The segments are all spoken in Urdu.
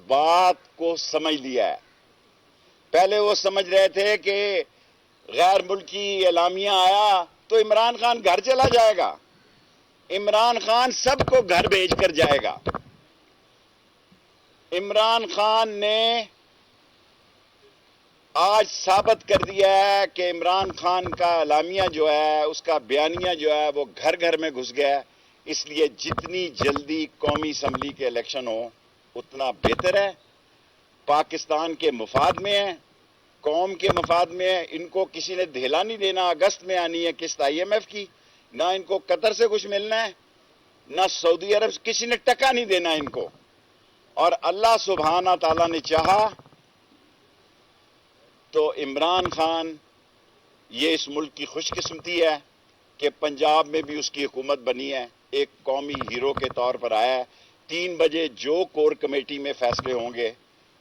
بات کو سمجھ لیا ہے۔ پہلے وہ سمجھ رہے تھے کہ غیر ملکی اعلامیہ آیا تو عمران خان گھر چلا جائے گا، عمران خان سب کو گھر بھیج کر جائے گا۔ عمران خان نے آج ثابت کر دیا ہے کہ عمران خان کا اعلامیہ جو ہے، اس کا بیانیہ جو ہے، وہ گھر گھر میں گھس گیا ہے۔ اس لیے جتنی جلدی قومی اسمبلی کے الیکشن ہو اتنا بہتر ہے، پاکستان کے مفاد میں ہے، قوم کے مفاد میں ہے۔ ان کو کسی نے دھیلا نہیں دینا، اگست میں آنی ہے قسط IMF کی، نہ ان کو قطر سے کچھ ملنا ہے، نہ سعودی عرب سے، کسی نے ٹکا نہیں دینا ان کو۔ اور اللہ سبحانہ تعالیٰ نے چاہا تو عمران خان، یہ اس ملک کی خوش قسمتی ہے کہ پنجاب میں بھی اس کی حکومت بنی ہے، ایک قومی ہیرو کے طور پر آیا ہے۔ 3 بجے جو کور کمیٹی میں فیصلے ہوں گے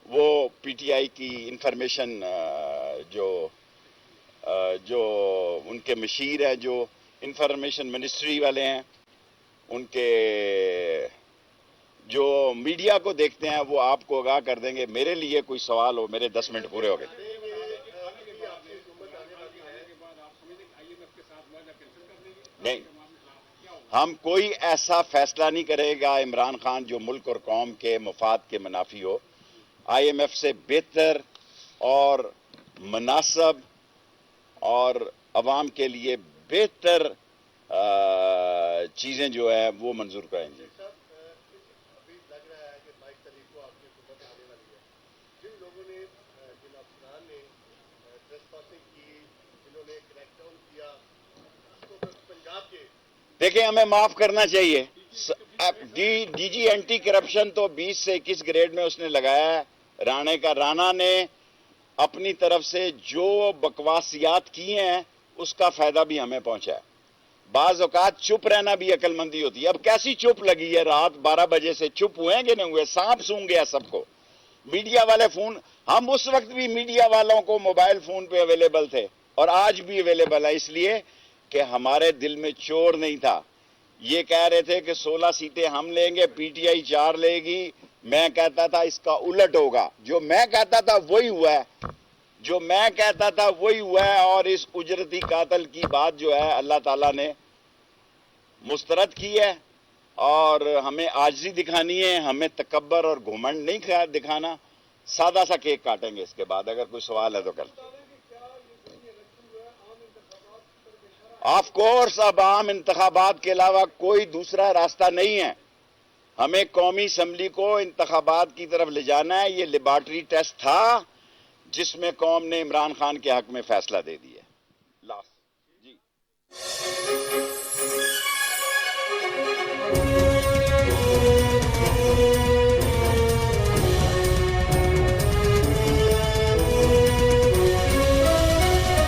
وہ PTI کی انفارمیشن جو ان کے مشیر ہیں، جو انفارمیشن منسٹری والے ہیں، ان کے جو میڈیا کو دیکھتے ہیں وہ آپ کو آگاہ کر دیں گے۔ میرے لیے کوئی سوال ہو، میرے 10 منٹ پورے ہو گئے۔ نہیں، ہم کوئی ایسا فیصلہ نہیں کرے گا عمران خان جو ملک اور قوم کے مفاد کے منافی ہو۔ IMF سے بہتر اور مناسب اور عوام کے لیے بہتر چیزیں جو ہیں وہ منظور کریں گے۔ ابھی لگ رہا ہے کہ 22 تاریخ کو آپ کی حکومت آنے والی ہے۔ جن لوگوں نے، جن افسران نے ٹریسپاسنگ کی، جنہوں نے کریک ڈاؤن کیا، خاص طور پر پنجاب کے، دیکھیں ہمیں معاف کرنا چاہیے۔ DG اینٹی کرپشن تو 20 سے 21 گریڈ میں اس نے لگایا ہے رانے کا۔ رانا نے اپنی طرف سے جو بکواسیات کی ہیں اس کا فائدہ بھی ہمیں پہنچا ہے۔ بعض اوقات چپ رہنا بھی عقل مندی ہوتی ہے۔ اب کیسی چپ لگی ہے؟ رات 12 بجے سے چپ ہوئے ہیں کہ نہیں ہوئے؟ سانپ سونگ گیا سب کو۔ میڈیا والے فون، ہم اس وقت بھی میڈیا والوں کو موبائل فون پہ اویلیبل تھے اور آج بھی اویلیبل ہے، اس لیے کہ ہمارے دل میں چور نہیں تھا۔ یہ کہہ رہے تھے کہ 16 سیٹیں ہم لیں گے، PTI 4 لے گی۔ میں کہتا تھا اس کا الٹ ہوگا، جو میں کہتا تھا وہی ہوا ہے، جو میں کہتا تھا وہی ہوا ہے۔ اور اس اجرتی قاتل کی بات جو ہے اللہ تعالیٰ نے مسترد کی ہے، اور ہمیں عاجزی دکھانی ہے، ہمیں تکبر اور گھمنڈ نہیں دکھانا۔ سادہ سا کیک کاٹیں گے اس کے بعد، اگر کوئی سوال ہے تو کل۔ آف کورس اب عام انتخابات کے علاوہ کوئی دوسرا راستہ نہیں ہے۔ ہمیں قومی اسمبلی کو انتخابات کی طرف لے جانا ہے۔ یہ لیبارٹری ٹیسٹ تھا جس میں قوم نے عمران خان کے حق میں فیصلہ دے دیا۔ لاسٹ جی